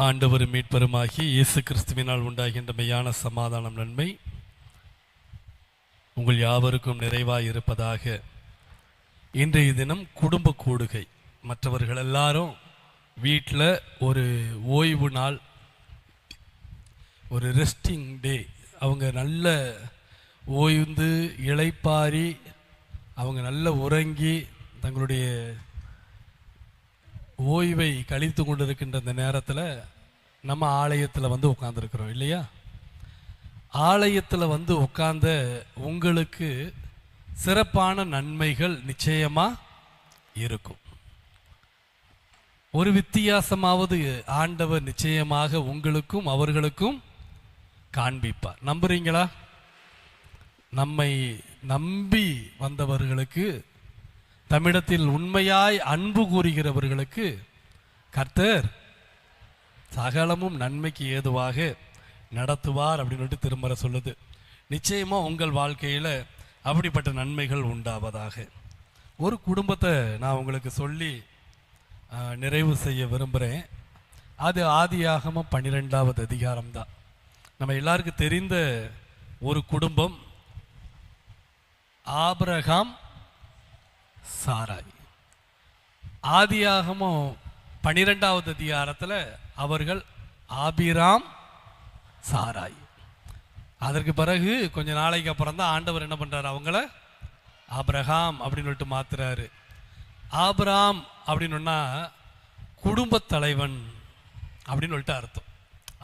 ஆண்டவர் மீட்பெருமாகி இயேசு கிறிஸ்துவினால் உண்டாகின்ற மெய்யான சமாதானம் நன்மை உங்கள் யாவருக்கும் நிறைவாய் இருப்பதாக. இன்றைய தினம் குடும்ப கூடுகை. மற்றவர்கள் எல்லாரும் வீட்டில் ஒரு ஓய்வு நாள், ஒரு ரெஸ்டிங் டே, அவங்க நல்ல ஓய்ந்து இளைப்பாரி அவங்க நல்ல உறங்கி தங்களுடைய ஓய்வை கழித்து கொண்டிருக்கின்ற இந்த நேரத்தில் நம்ம ஆலயத்தில் வந்து உட்காந்துருக்குறோம் இல்லையா? ஆலயத்தில் வந்து உட்கார்ந்த உங்களுக்கு சிறப்பான நன்மைகள் நிச்சயமாக இருக்கும். ஒரு வித்தியாசமாவது ஆண்டவர் நிச்சயமாக உங்களுக்கும் அவர்களுக்கும் காண்பிப்பார். நம்புறீங்களா? நம்மை நம்பி வந்தவர்களுக்கு, தமிழத்தில் உண்மையாய் அன்பு கூறுகிறவர்களுக்கு கர்த்தர் சகலமும் நன்மைக்கு ஏதுவாக நடத்துவார் அப்படின்னு திருமறை சொல்லுது. நிச்சயமாக உங்கள் வாழ்க்கையில் அப்படிப்பட்ட நன்மைகள் உண்டாவதாக. ஒரு குடும்பத்தை நான் உங்களுக்கு சொல்லி நிறைவு செய்ய விரும்புகிறேன். அது ஆதியாகமம் 12வது அதிகாரம் தான். நம்ம எல்லாருக்கும் தெரிந்த ஒரு குடும்பம், ஆபிரகாம் சாராய். ஆதியாகமம் 12வது அதிகாரத்தில் அவர்கள் ஆபிராம் சாராய். அதற்கு பிறகு கொஞ்ச நாளைக்கு அப்புறம் தான் ஆண்டவர் என்ன பண்ணுறாரு, அவங்கள ஆபிரகாம் அப்படின்னு மாத்துறாரு. ஆபிராம் அப்படின்னா குடும்ப தலைவன் அப்படின்னு அர்த்தம்.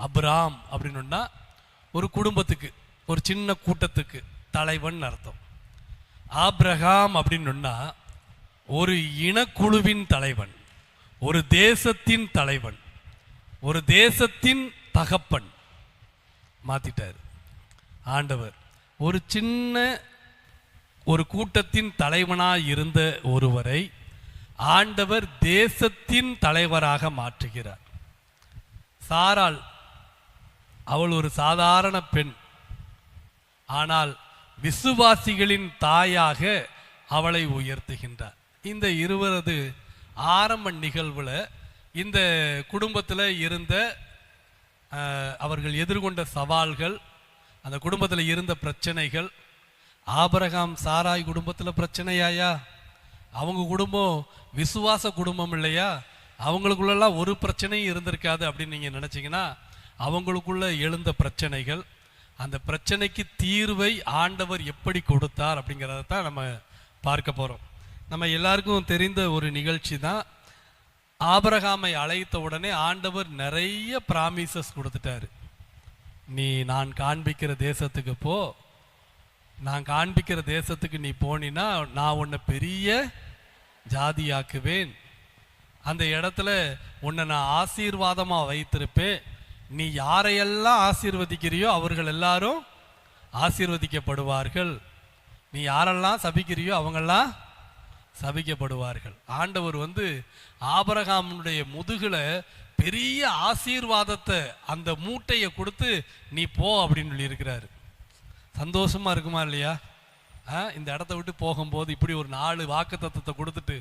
அப்ராம் அப்படின்னா ஒரு குடும்பத்துக்கு, ஒரு சின்ன கூட்டத்துக்கு தலைவன் அர்த்தம். ஆபிரகாம் அப்படின்னா ஒரு இனக்குழுவின் தலைவன், ஒரு தேசத்தின் தலைவன், ஒரு தேசத்தின் தகப்பன். மாத்திட்டார் ஆண்டவர். ஒரு சின்ன ஒரு கூட்டத்தின் தலைவனாய் இருந்த ஒருவரை ஆண்டவர் தேசத்தின் தலைவராக மாற்றுகிறார். சாராள் அவள் ஒரு சாதாரண பெண், ஆனால் விசுவாசிகளின் தாயாக அவளை உயர்த்துகின்றார். இந்த இருவரது ஆரம்ப நிகழ்வுல இந்த குடும்பத்தில் இருந்த அவர்கள் எதிர்கொண்ட சவால்கள், அந்த குடும்பத்தில் இருந்த பிரச்சனைகள். ஆபிரகாம் சாராய் குடும்பத்தில் பிரச்சனையாயா? அவங்க குடும்பம் விசுவாச குடும்பம் இல்லையா? அவங்களுக்குள்ளெல்லாம் ஒரு பிரச்சனையும் இருந்திருக்காது அப்படின்னு நீங்கள் நினச்சிங்கன்னா, அவங்களுக்குள்ள எழுந்த பிரச்சனைகள், அந்த பிரச்சனைக்கு தீர்வை ஆண்டவர் எப்படி கொடுத்தார் அப்படிங்கிறத தான் நம்ம பார்க்க போகிறோம். நம்ம எல்லாருக்கும் தெரிந்த ஒரு நிகழ்ச்சி தான். ஆபிரகாமை அழைத்த உடனே ஆண்டவர் நிறைய ப்ராமிசஸ் கொடுத்துட்டாரு. நீ நான் காண்பிக்கிற தேசத்துக்கு போ, நான் காண்பிக்கிற தேசத்துக்கு நீ போனினா நான் உன்னை பெரிய ஜாதியாக்குவேன், அந்த இடத்துல உன்னை நான் ஆசீர்வாதமாக வைத்திருப்பேன், நீ யாரையெல்லாம் ஆசீர்வதிக்கிறியோ அவர்கள் எல்லாரும் ஆசீர்வதிக்கப்படுவார்கள், நீ யாரெல்லாம் சபிக்கிறியோ அவங்கெல்லாம் சபிக்கப்படுவார்கள். ஆண்டவர் வந்து ஆபிரகாமுடைய முதுகுல பெரிய ஆசீர்வாதத்தை, அந்த மூட்டையை கொடுத்து நீ போ அப்படின்னு சொல்லி இருக்கிறாரு. சந்தோஷமா இருக்குமா இல்லையா? இந்த இடத்த விட்டு போகும்போது இப்படி ஒரு 4 வாக்குத்தத்தத்தை கொடுத்துட்டு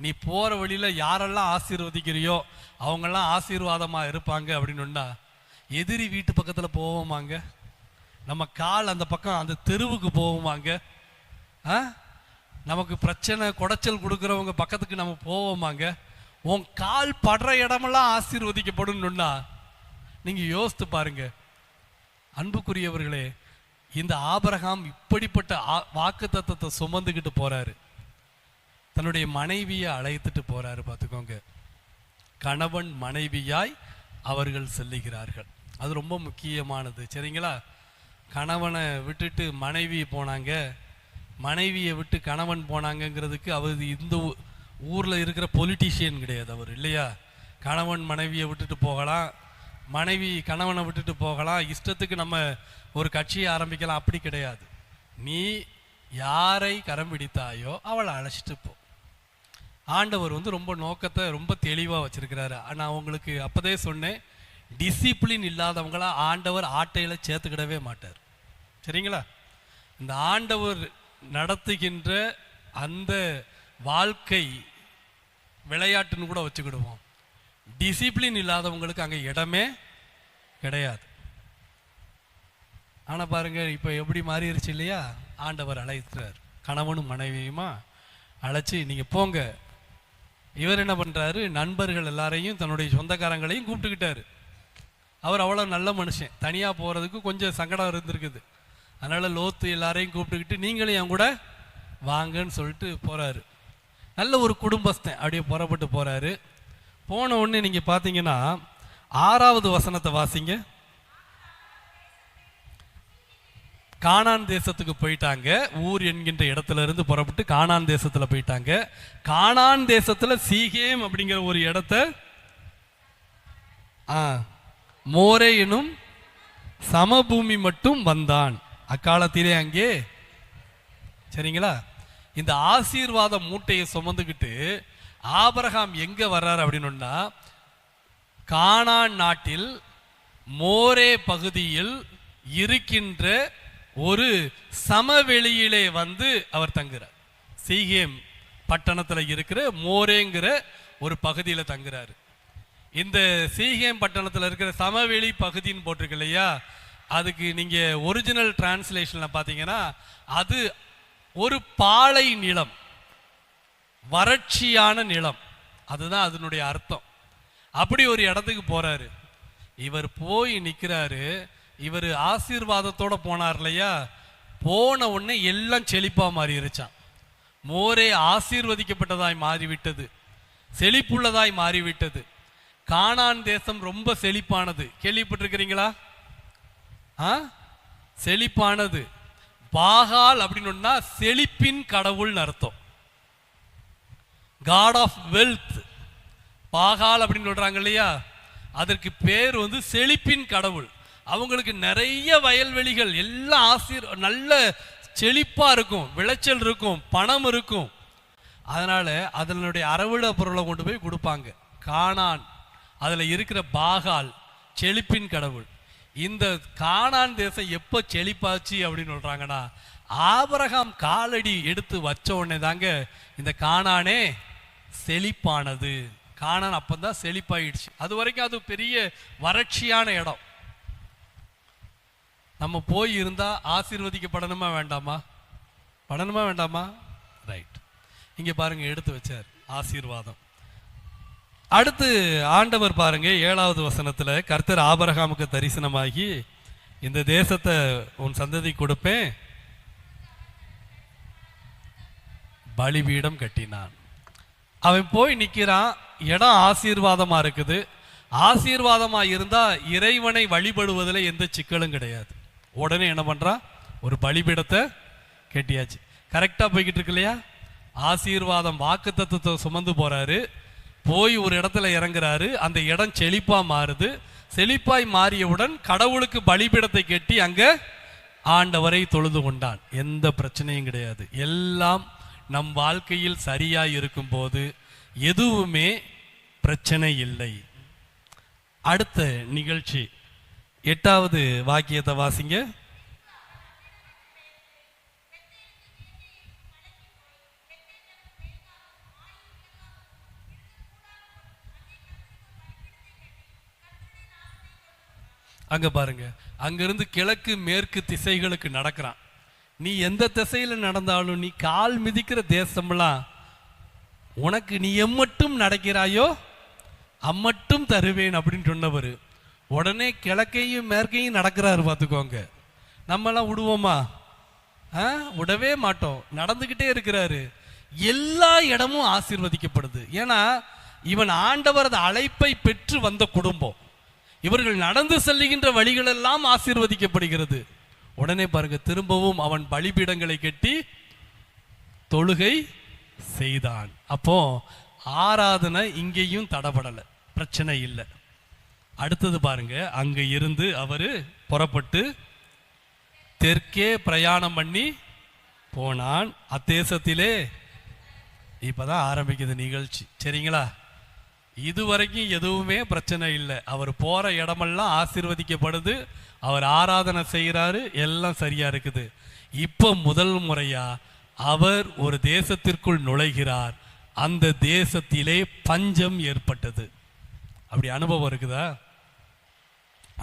நீ போற வழியில யாரெல்லாம் ஆசீர்வதிக்கிறியோ அவங்கெல்லாம் ஆசீர்வாதமா இருப்பாங்க அப்படின்னா, எதிரி வீட்டு பக்கத்துல போவோமாங்க? நம்ம கால் அந்த பக்கம் அந்த தெருவுக்கு போவோமாங்க? நமக்கு பிரச்சனை குடைச்சல் கொடுக்குறவங்க பக்கத்துக்கு நம்ம போவோமாங்க? உன் கால் படுற இடமெல்லாம் ஆசீர்வதிக்கப்படும். நீங்க யோசித்து பாருங்க அன்புக்குரியவர்களே. இந்த ஆபிரகாம் இப்படிப்பட்ட வாக்குத்தத்தத்தை சுமந்துக்கிட்டு போறாரு. தன்னுடைய மனைவியை அழைத்துட்டு போறாரு. பார்த்துக்கோங்க, கணவன் மனைவியாய் அவர்கள் செல்லுகிறார்கள். அது ரொம்ப முக்கியமானது, சரிங்களா? கணவனை விட்டுட்டு மனைவி போனாங்க, மனைவியை விட்டு கணவன் போனாங்கிறதுக்கு அவர் இந்த ஊரில் இருக்கிற பொலிட்டீஷியன் கிடையாது அவர், இல்லையா? கணவன் மனைவியை விட்டுட்டு போகலாம், மனைவி கணவனை விட்டுட்டு போகலாம், இஷ்டத்துக்கு நம்ம ஒரு கட்சியை ஆரம்பிக்கலாம், அப்படி கிடையாது. நீ யாரை கரம் பிடித்தாயோ அவளை அழைச்சிட்டு போ. ஆண்டவர் வந்து ரொம்ப நோக்கத்தை ரொம்ப தெளிவாக வச்சிருக்கிறாரு. நான் உங்களுக்கு அப்போதே சொன்னேன், டிசிப்ளின் இல்லாதவங்களா ஆண்டவர் ஆட்டையில் சேர்த்துக்கிடவே மாட்டார், சரிங்களா? இந்த ஆண்டவர் நடத்துகின்ற அந்த வாழ்க்கை விளையாட்டுன்னு கூட வச்சுக்கிடுவோம். டிசிப்ளின் இல்லாதவங்களுக்கு அங்கே இடமே கிடையாது. ஆனால் பாருங்க இப்போ எப்படி மாறிடுச்சு இல்லையா? ஆண்டவர் அழைக்கிறார், கணவனும் மனைவியுமா அழைச்சி நீங்கள் போங்க. இவர் என்ன பண்ணுறாரு, நண்பர்கள் எல்லாரையும் தன்னுடைய சொந்தக்காரங்களையும் கூப்பிட்டுக்கிட்டாரு. அவர் அவ்வளோ நல்ல மனுஷன், தனியாக போகிறதுக்கு கொஞ்சம் சங்கடம் இருந்திருக்குது. அதனால் லோத்து எல்லாரையும் கூப்பிட்டுக்கிட்டு நீங்களும் என் கூட வாங்கன்னு சொல்லிட்டு போகிறாரு. நல்ல ஒரு குடும்பஸ்தன், அப்படியே புறப்பட்டு போகிறாரு. போன உடனே நீங்கள் பார்த்தீங்கன்னா 6வது வசனத்தை வாசிங்க. கானான் தேசத்துக்கு போயிட்டாங்க. ஊர் என்கின்ற இடத்துல இருந்து புறப்பட்டு கானான் தேசத்துல போயிட்டாங்க. கானான் தேசத்துல சீகேம் அப்படிங்கிற ஒரு இடத்த மோரே எனும் சமபூமி மட்டும் வந்தான். அக்காலத்திலே அங்கே சரிங்களா. இந்த ஆசீர்வாத மூட்டையை சுமந்துக்கிட்டு ஆபிரகாம் எங்க வர்றாரு அப்படின்னா, கானான் நாட்டில் மோரே பகுதியில் இருக்கின்ற ஒரு சமவெளியிலே வந்து அவர் தங்குறார். சீகேம் பட்டணத்தில் இருக்கிற மோரேங்கிற ஒரு பகுதியில் தங்குறாரு. இந்த சீகேம் பட்டணத்தில் இருக்கிற சமவெளி பகுதின்னு போட்டிருக்கு இல்லையா, அதுக்கு நீங்க ஒரிஜினல் டிரான்ஸ்லேஷன்ல பார்த்தீங்கன்னா அது ஒரு பாலை நிலம், வறட்சியான நிலம், அதுதான் அதனுடைய அர்த்தம். அப்படி ஒரு இடத்துக்கு போறாரு. இவர் போய் நிற்கிறாரு. இவர் ஆசீர்வாதத்தோட போனார் இல்லையா, போன உடனே எல்லாம் செழிப்பா மாறிடுச்சான். மோரே ஆசீர்வதிக்கப்பட்டதாய் மாறிவிட்டது, செழிப்புள்ளதாய் மாறிவிட்டது. கானான் தேசம் ரொம்ப செழிப்பானது, கேள்விப்பட்டிருக்கிறீங்களா? செழிப்பானது. பாகால் அப்படின்னு செழிப்பின் கடவுள்னு அர்த்தம், காட் ஆஃப் வெல்த். பாகால் அப்படின்னு சொல்றாங்க இல்லையா, அதற்கு பேர் வந்து செழிப்பின் கடவுள். அவங்களுக்கு நிறைய வயல்வெளிகள் எல்லாம் நல்ல செழிப்பா இருக்கும், விளைச்சல் இருக்கும், பணம் இருக்கும். அதனால அதனுடைய அறவிட பொருளை கொண்டு போய் கொடுப்பாங்க. கானான் அதுல இருக்கிற பாகால் செழிப்பின் கடவுள். இந்த கானான் தேசம் எப்போ செழிப்பாச்சு அப்படின்னு சொல்றாங்கன்னா, ஆபிரகாம் காலடி எடுத்து வச்ச உடனே தாங்க இந்த கானானே செழிப்பானது. கானான் அப்பந்தான் செழிப்பாயிடுச்சு. அது வரைக்கும் அது பெரிய வறட்சியான இடம். நம்ம போய் இருந்தா ஆசீர்வதிக்கப்படணுமா வேண்டாமா? படணுமா வேண்டாமா? ரைட். இங்க பாருங்க, எடுத்து வச்சார் ஆசீர்வாதம். அடுத்து ஆண்டவர் பாருங்க 7வது வசனத்துல, கர்த்தர் ஆபிரகாமுக்கு தரிசனமாகி இந்த தேசத்தை உன் சந்ததி கொடுப்பேன், பலிபீடம் கட்டினான். அவன் போய் நிக்கிறான். இடம் ஆசீர்வாதமா இருக்குது. ஆசீர்வாதமா இருந்தா இறைவனை வழிபடுவதில் எந்த சிக்கலும் கிடையாது. உடனே என்ன பண்றான், ஒரு பலிபீடத்தை கட்டியாச்சு. கரெக்டா போய்கிட்டு இருக்கு இல்லையா? ஆசீர்வாதம் வாக்கு தத்துவத்தை சுமந்து போறாரு. போய் ஒரு இடத்துல இறங்குறாரு. அந்த இடம் செழிப்பா மாறுது. செழிப்பாய் மாறியவுடன் கடவுளுக்கு பலிபீடத்தை கட்டி அங்க ஆண்டவரை தொழுது கொண்டான். எந்த பிரச்சனையும் கிடையாது. எல்லாம் நம் வாழ்க்கையில் சரியாய் இருக்கும் போது எதுவுமே பிரச்சனை இல்லை. அடுத்த நிகழ்ச்சி 8வது வாக்கியத்தை வாசிங்க. அங்க பாருங்க, அங்கிருந்து கிழக்கு மேற்கு திசைகளுக்கு நடக்கிறான். நீ எந்த திசையில நடந்தாலும் நீ கால் மிதிக்கிற தேசம்லாம் உனக்கு நீ எம்மட்டும் நடக்கிறாயோ அம்மட்டும் தருவேன் அப்படின்னு சொன்னவர் உடனே கிழக்கையும் மேற்கையும் நடக்கிறாரு. பார்த்துக்கோங்க, நம்மளாம் விடுவோமா? விடவே மாட்டோம். நடந்துகிட்டே இருக்கிறாரு. எல்லா இடமும் ஆசீர்வதிக்கப்படுது. ஏன்னா இவன் ஆண்டவரது அழைப்பை பெற்று வந்த குடும்பம். இவர்கள் நடந்து செல்லுகின்ற வழிகள் எல்லாம் ஆசீர்வதிக்கப்படுகிறது. உடனே பாருங்க, திரும்பவும் அவன் பலிபீடங்களை கட்டி தொழுகை செய்தான். அப்போ ஆராதனை இங்கேயும் தடபடலை, பிரச்சனை இல்லை. அடுத்தது பாருங்க, அங்க இருந்து அவரு புறப்பட்டு தெற்கே பிரயாணம் பண்ணி போனான். அத்தேசத்திலே இப்பதான் ஆரம்பிக்குது நிகழ்ச்சி. சரிங்களா? இதுவரைக்கும் எதுவுமே பிரச்சனை இல்லை. அவர் போற இடமெல்லாம் ஆசீர்வதிக்கப்படுது. அவர் ஆராதனை செய்கிறாரு, எல்லாம் சரியா இருக்குது. இப்போ முதல் முறையா அவர் ஒரு தேசத்திற்குள் நுழைகிறார். அந்த தேசத்திலே பஞ்சம் ஏற்பட்டது. அப்படி அனுபவம் இருக்குதா?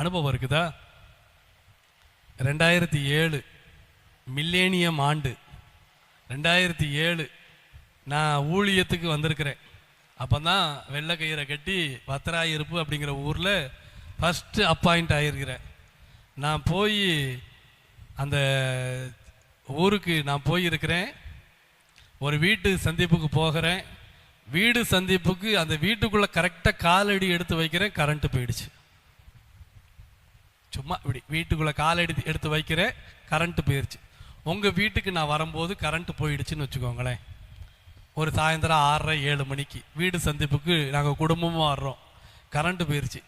அனுபவம் இருக்குதா? 2007 மில்லேனியம் ஆண்டு 2007 நான் ஊழியத்துக்கு வந்திருக்கிறேன். அப்போ தான் வெள்ளை கயிறை கட்டி வத்திராயிருப்பு அப்படிங்கிற ஊரில் ஃபஸ்ட்டு அப்பாயிண்ட் ஆகியிருக்கிறேன். நான் போய் அந்த ஊருக்கு நான் போயிருக்கிறேன். ஒரு வீட்டு சந்திப்புக்கு போகிறேன். வீடு சந்திப்புக்கு அந்த வீட்டுக்குள்ளே கரெக்டாக காலடி எடுத்து வைக்கிறேன், கரண்ட்டு போயிடுச்சு. சும்மா இப்படி வீட்டுக்குள்ளே காலடி எடுத்து வைக்கிறேன், கரண்ட்டு போயிடுச்சு. உங்கள் வீட்டுக்கு நான் வரும்போது கரண்ட்டு போயிடுச்சுன்னு வச்சுக்கோங்களேன். ஒரு சாயந்தரம் 6:30-7 மணிக்கு வீடு சந்திப்புக்கு நாங்கள் குடும்பமாக வர்றோம், கரண்ட்டு போயிடுச்சு.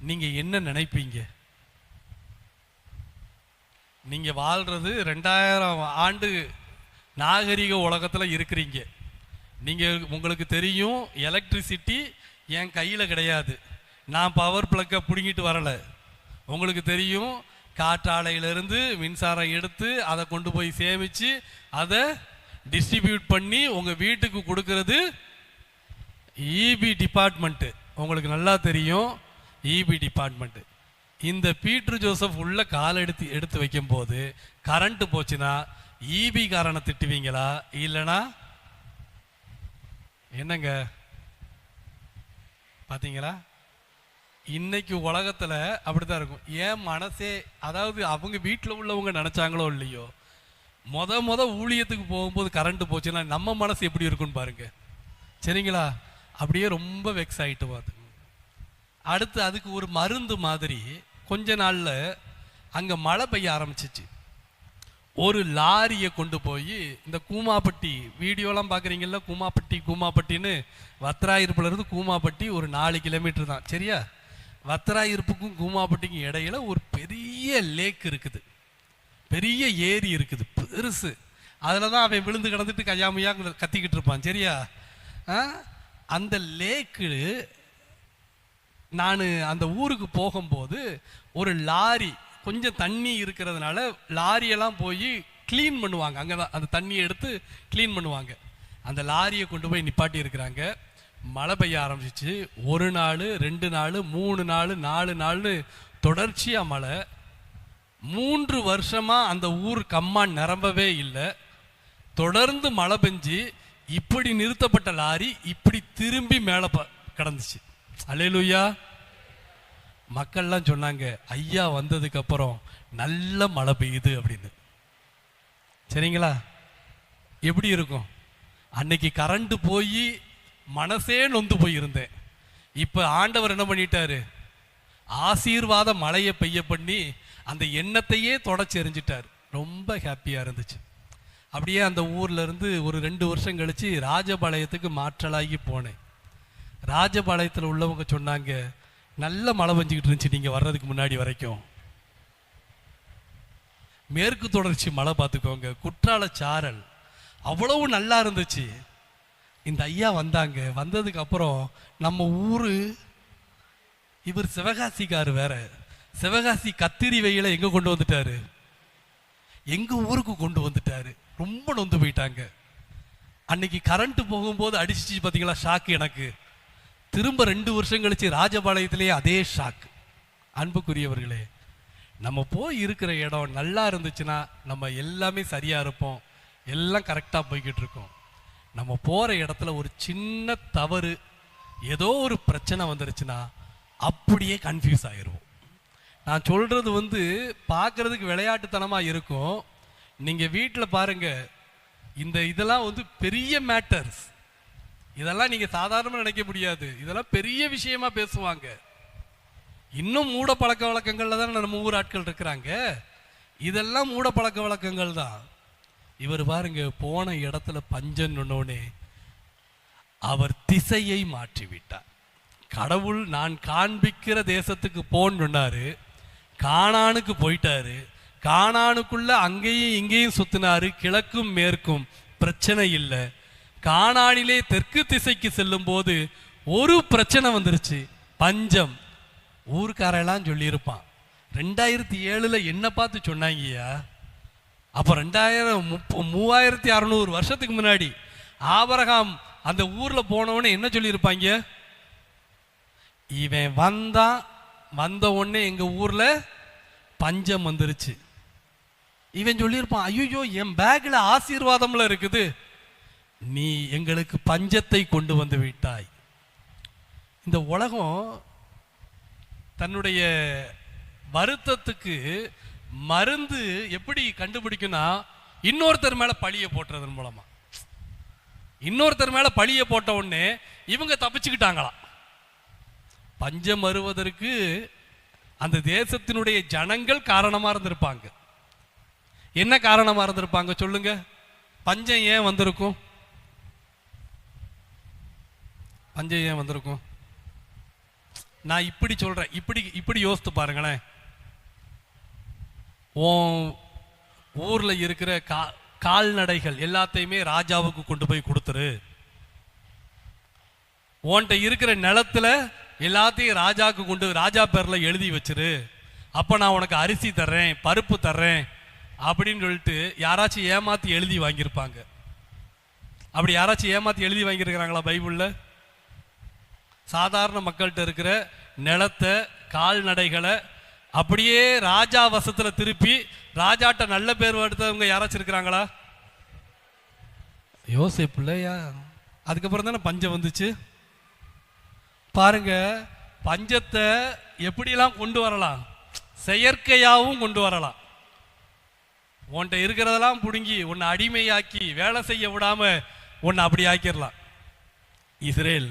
நீங்கள் என்ன நினைப்பீங்க? நீங்கள் வாழ்கிறது 2000 ஆண்டு நாகரிக உலகத்தில் இருக்கிறீங்க. நீங்கள் உங்களுக்கு தெரியும் எலக்ட்ரிசிட்டி என் கையில் கிடையாது, நான் பவர் பிளக்கை பிடுங்கிட்டு வரலை. உங்களுக்கு தெரியும் காற்றாலையிலிருந்து மின்சாரம் எடுத்து அதை கொண்டு போய் சேமித்து அதை டிஸ்ட்ரிபியூட் பண்ணி உங்கள் வீட்டுக்கு கொடுக்கறது இபி டிபார்ட்மெண்ட்டு. உங்களுக்கு நல்லா தெரியும் இபி டிபார்ட்மெண்ட்டு. இந்த பீட்டர் ஜோசப் உள்ள கால் எடுத்து வைக்கும்போது கரண்ட்டு போச்சுன்னா இபி காரனை திட்டுவீங்களா? இல்லைனா என்னங்க பார்த்தீங்களா? இன்னைக்கு உலகத்தில் அப்படித்தான் இருக்கும். ஏன் மனசே, அதாவது அவங்க வீட்டில் உள்ளவங்க நினச்சாங்களோ இல்லையோ, மொத ஊழியத்துக்கு போகும்போது கரண்ட்டு போச்சுன்னா நம்ம மனசு எப்படி இருக்குன்னு பாருங்க. சரிங்களா? அப்படியே ரொம்ப வெக்ஸ் ஆகிட்டு பார்த்துங்க. அடுத்து அதுக்கு ஒரு மருந்து மாதிரி கொஞ்ச நாளில் அங்கே மழை பெய்ய ஆரம்பிச்சிச்சு. ஒரு லாரியை கொண்டு போய் இந்த கூமாப்பட்டி வீடியோலாம் பார்க்குறீங்கல்ல, கூமாப்பட்டின்னு வத்திராயிருப்புலேருந்து கூமாப்பட்டி ஒரு 4 கிலோமீட்டர் தான். சரியா? வத்திராயிருப்புக்கும் கூமாப்பட்டிக்கும் இடையில ஒரு பெரிய லேக் இருக்குது, பெரிய ஏரி இருக்குது, பெருசு. அதில் தான் அவன் விழுந்து கிடந்துட்டு கையாமையா கத்திக்கிட்டு இருப்பான். சரியா? அந்த லேக்கு நான் அந்த ஊருக்கு போகும்போது ஒரு லாரி, கொஞ்சம் தண்ணி இருக்கிறதுனால லாரியெல்லாம் போய் க்ளீன் பண்ணுவாங்க. அங்கே தான் அந்த தண்ணியை எடுத்து க்ளீன் பண்ணுவாங்க. அந்த லாரியை கொண்டு போய் நிப்பாட்டி இருக்கிறாங்க. மழை பெய்ய ஆரம்பிச்சிச்சு. 1 நாள் 2 நாள் 3 நாள் 4 நாள்னு தொடர்ச்சியாக மழை. 3 வருஷமாக அந்த ஊர் கம்மான் நிரம்பவே இல்லை. தொடர்ந்து மழை பெஞ்சு இப்படி நிறுத்தப்பட்ட லாரி இப்படி திரும்பி மேலே கிடந்துச்சு. அல்லேலூயா. மக்கள்லாம் சொன்னாங்க, ஐயா வந்ததுக்கு அப்புறம் நல்ல மழை பெய்யுது அப்படின்னு. சரிங்களா? எப்படி இருக்கும்? அன்னைக்கு கரண்ட் போய் மனசே நொந்து போயிருந்தேன். இப்போ ஆண்டவர் என்ன பண்ணிட்டாரு? ஆசீர்வாத மழையை பெய்ய பண்ணி அந்த எண்ணத்தையே தொடச்சி எறிஞ்சிட்டார். ரொம்ப ஹாப்பியாக இருந்துச்சு. அப்படியே அந்த ஊர்ல இருந்து ஒரு 2 வருஷம் கழிச்சு ராஜபாளையத்துக்கு மாற்றலாகி போனேன். ராஜபாளையத்தில் உள்ளவங்க சொன்னாங்க, நல்ல மழை பெஞ்சிக்கிட்டு இருந்துச்சு நீங்கள் வர்றதுக்கு முன்னாடி வரைக்கும். மேற்கு தொடர்ச்சி மழை பார்த்துக்கோங்க, குற்றால சாரல் அவ்வளவு நல்லா இருந்துச்சு. இந்த ஐயா வந்தாங்க. வந்ததுக்கு அப்புறம் நம்ம ஊரு, இவர் சிவகாசிக்காரு வேற, சிவகாசி கத்திரி வெயில எங்க கொண்டு வந்துட்டாரு? எங்க ஊருக்கு கொண்டு வந்துட்டாரு. ரொம்ப நொந்து போயிட்டாங்க. அன்னைக்கு கரண்ட் போகும்போது அடிச்சிச்சு பார்த்தீங்களா ஷாக்கு எனக்கு. திரும்ப 2 வருஷம் கழிச்சு ராஜபாளையத்திலேயே அதே ஷாக். அன்புக்குரியவர்களே, நம்ம போய் இருக்கிற இடம் நல்லா இருந்துச்சுன்னா நம்ம எல்லாமே சரியா இருப்போம், எல்லாம் கரெக்டாக போய்கிட்டு இருக்கோம். நம்ம போகிற இடத்துல ஒரு சின்ன தவறு, ஏதோ ஒரு பிரச்சனை வந்துருச்சுன்னா அப்படியே கன்ஃபியூஸ் ஆகிடுவோம். நான் சொல்கிறது பார்க்குறதுக்கு விளையாட்டுத்தனமாக இருக்கும். நீங்கள் வீட்டில் பாருங்கள், இதெல்லாம் பெரிய மேட்டர்ஸ். இதெல்லாம் நீங்கள் சாதாரணமாக நினைக்க முடியாது. இதெல்லாம் பெரிய விஷயமா பேசுவாங்க. இன்னும் மூட பழக்க வழக்கங்கள்ல தான் நம்ம ஊர் ஆட்கள் இருக்கிறாங்க. இதெல்லாம் மூட பழக்க வழக்கங்கள் தான். இவர் பாருங்க, போன இடத்துல பஞ்சன்னொன்னே அவர் திசையை மாற்றி விட்டார். கடவுள் நான் காண்பிக்கிற தேசத்துக்கு போன்னாரு, கானானுக்கு போயிட்டாரு. கானானுக்குள்ள அங்கேயும் இங்கேயும் சுத்தினாரு, கிழக்கும் மேற்கும் பிரச்சனை இல்லை. கானானிலே தெற்கு திசைக்கு செல்லும் போது ஒரு பிரச்சனை வந்துருச்சு, பஞ்சம். ஊருக்காரெல்லாம் சொல்லியிருப்பான், 2007 என்ன பார்த்து சொன்னாங்கய்யா? அப்போ 3600 வருஷத்துக்கு முன்னாடி ஆபிரகாம் அந்த ஊர்ல போனவனே என்ன சொல்லியிருப்பாங்க? இவன் வந்த உடனே எங்க ஊர்ல பஞ்சம் வந்துருச்சு. இவன் சொல்லியிருப்பான், ஐயோ என் பேக்ல ஆசீர்வாதம்ல இருக்குது, நீ எங்களுக்கு பஞ்சத்தை கொண்டு வந்து விட்டாய். இந்த உலகம் தன்னுடைய வருத்தத்துக்கு மருந்து எப்படி கண்டுபிடிக்கும்னா, இன்னொருத்தர் மேல பழிய போட்டுறதன் மூலமா. இன்னொருத்தர் மேல பழிய போட்ட உடனே இவங்க தப்பிச்சுக்கிட்டாங்களாம். பஞ்சம் வருவதற்கு அந்த தேசத்தினுடைய ஜனங்கள் காரணமா இருந்திருப்பாங்க. என்ன காரணமா இருந்திருப்பாங்க சொல்லுங்க? பஞ்சம் ஏன் வந்திருக்கும்? பஞ்சம் ஏன் வந்திருக்கும்? நான் இப்படி சொல்றேன், இப்படி யோசித்து பாருங்களேன். ஊர்ல இருக்கிற கால்நடைகள் எல்லாத்தையுமே ராஜாவுக்கு கொண்டு போய் கொடுத்துரு. உன்கிட்ட இருக்கிற நிலத்துல எல்லாத்தையும் ராஜாவுக்கு கொண்டு ராஜா பேர்ல எழுதி வச்சிரு. அப்ப நான் உனக்கு அரிசி தர்றேன், பருப்பு தர்றேன் அப்படின்னு சொல்லிட்டு யாராச்சும் ஏமாத்தி எழுதி வாங்கியிருப்பாங்க. அப்படி யாராச்சும் ஏமாத்தி எழுதி வாங்கியிருக்கிறாங்களா பைபிள்ல? சாதாரண மக்கள்கிட்ட இருக்கிற நிலத்தை, கால்நடைகளை அப்படியே ராஜா வசத்துல திருப்பி ராஜாட்ட நல்ல பேர் எடுத்தவங்க யாராச்சும் இருக்கிறாங்களா? யோசேப்பு இல்லையா? அதுக்கப்புறம் தானே பஞ்சம் வந்துச்சு. பாருங்க, பஞ்சத்தை எப்படியெல்லாம் கொண்டு வரலாம்? செயற்கையாகவும் கொண்டு வரலாம். உன்கிட்ட இருக்கிறதெல்லாம் பிடுங்கி உன்னை அடிமையாக்கி வேலை செய்ய விடாம உன்னை அப்படி ஆக்கிடலாம். இஸ்ரேல்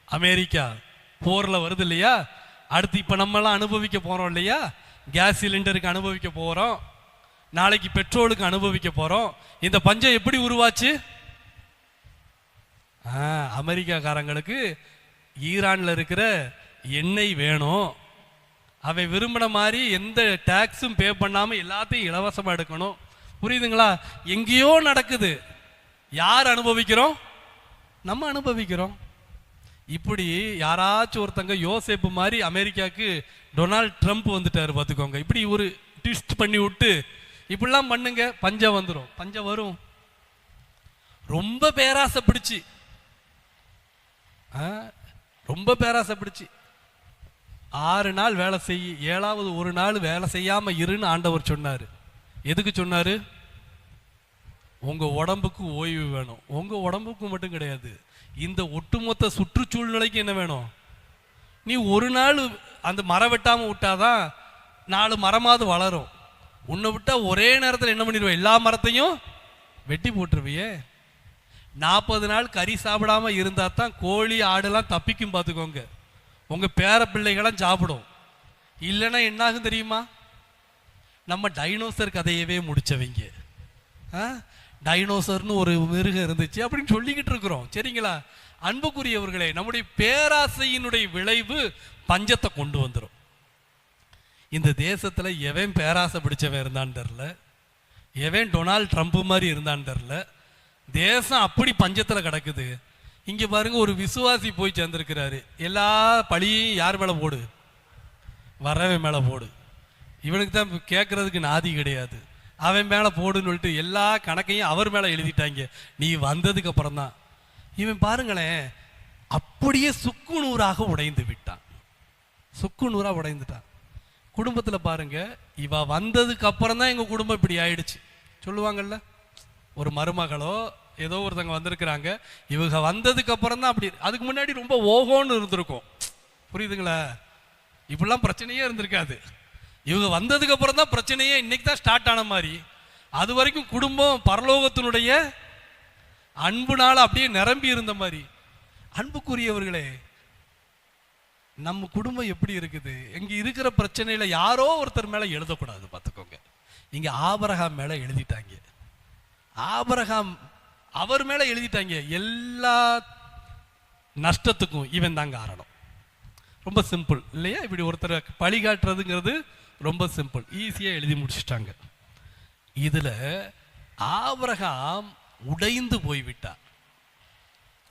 அமெரிக்கா போர்ல வருது இல்லையா? அடுத்து இப்ப நம்ம எல்லாம் அனுபவிக்க போறோம் இல்லையா? கேஸ் சிலிண்டருக்கு அனுபவிக்க போறோம், நாளைக்கு பெட்ரோலுக்கு அனுபவிக்க போறோம். இந்த பஞ்சம் எப்படி உருவாச்சு? அமெரிக்காக்காரங்களுக்கு ஈரான்ல இருக்கிற எண்ணெய் வேணும், அவன் விரும்பின மாதிரி எந்த டாக்ஸும் பே பண்ணாம எல்லாத்தையும் இலவசமா எடுக்கணும். புரியுதுங்களா? எங்கேயோ நடக்குது. யார் அனுபவிக்கிறோம்? நம்ம அனுபவிக்கிறோம். இப்படி யாராச்சும் ஒருத்தங்க யோசேப்பு மாதிரி அமெரிக்காவுக்கு டொனால்ட் ட்ரம்ப் வந்துட்டாரு பார்த்துக்கோங்க. இப்படி ஒரு ட்விஸ்ட் பண்ணி விட்டு இப்படிலாம் பண்ணுங்க, பஞ்சம் வந்துடும். பஞ்சம் வரும். ரொம்ப பேராசை பிடிச்சு ரொம்ப பேராசை பிடிச்சு 6 நாள் வேலை செய், 7வது ஒரு நாள் வேலை செய்யாம இருன்னு ஆண்டவர் சொன்னாரு. எதுக்கு சொன்னாரு? உங்க உடம்புக்கு ஓய்வு வேணும். உங்க உடம்புக்கு மட்டும் கிடையாது, இந்த ஒட்டுமொத்த சுற்றுச்சூழ்நிலைக்கு என்ன வேணும்? நீ ஒரு நாள் அந்த மரம் வெட்டாம விட்டாதான் 4 மரமாவது வளரும். உன்னை விட்டா ஒரே நேரத்தில் என்ன பண்ணிடுவேன்? எல்லா மரத்தையும் வெட்டி போட்டுருவியே. 40 நாள் கறி சாப்பிடாம இருந்தா தான் கோழி ஆடுலாம் தப்பிக்கும் பார்த்துக்கோங்க. உங்க பேர பிள்ளைகளாம் சாப்பிடும். இல்லைன்னா என்ன ஆகும் தெரியுமா? நம்ம டைனோசர் கதையவே முடிச்சவங்க. டைனோசர்னு ஒரு மிருகம் இருந்துச்சு அப்படின்னு சொல்லிக்கிட்டு இருக்கிறோம். சரிங்களா? அன்புக்குரியவர்களே, நம்முடைய பேராசையினுடைய விளைவு பஞ்சத்தை கொண்டு வந்துடும். இந்த தேசத்துல எவன் பேராசை பிடிச்சவன் இருந்தான்னு தெரில, எவன் டொனால்ட் ட்ரம்ப் மாதிரி இருந்தான்னு தெரில. தேசம் அப்படி பஞ்சத்துல கிடக்குது. இங்க பாருங்க, ஒரு விசுவாசி போய் சேர்ந்திருக்கிறாரு. எல்லா பழியையும் யார் மேல போடு? வரவன் மேல போடு. இவனுக்கு தான் கேட்கறதுக்கு நாதி கிடையாது. அவன் மேல போடுன்னு சொல்லிட்டு எல்லா கணக்கையும் அவர் மேல எழுதிட்டாங்க. நீ வந்ததுக்கு அப்புறம் தான். இவன் பாருங்களேன், அப்படியே சுக்கு நூறாக உடைந்து விட்டான். சுக்கு நூறா உடைந்துட்டான். குடும்பத்துல பாருங்க, இவ வந்ததுக்கு அப்புறம் தான் எங்க குடும்பம் இப்படி ஆயிடுச்சு சொல்லுவாங்கல்ல. ஒரு மருமகளோ ஏதோ ஒருத்தங்க வந்திருக்கிறாங்க, இவங்க வந்ததுக்கு அப்புறம் தான் அப்படி. அதுக்கு முன்னாடி ரொம்ப ஓகோன்னு இருந்திருக்கும். புரியுதுங்களா? இப்படிலாம் பிரச்சனையே இருந்திருக்காது. இவங்க வந்ததுக்கு அப்புறம் தான் பிரச்சனையே இன்னைக்கு தான் ஸ்டார்ட் ஆன மாதிரி. அது வரைக்கும் குடும்பம் பரலோகத்தினுடைய அன்புனால அப்படியே நிரம்பி இருந்த மாதிரி. அன்புக்குரியவர்களே, நம்ம குடும்பம் எப்படி இருக்குது? இங்க இருக்கிற பிரச்சனையில யாரோ ஒருத்தர் மேல எழுதக்கூடாது பார்த்துக்கோங்க. இங்க ஆபிரகாம் மேல எழுதிட்டாங்க. ஆபிரகாம் அவர் மேல எழுதிட்டாங்க. எல்லா நஷ்டத்துக்கும் இவன் தான் காரணம். ரொம்ப சிம்பிள் இல்லையா? இப்படி ஒருத்தரை பழி காட்டுறதுங்கிறது ரொம்ப சிம்பிள், ஈஸியா எழுதி முடிச்சுட்டாங்க. இதுல ஆபிரகாம் உடைந்து போய்விட்டார்.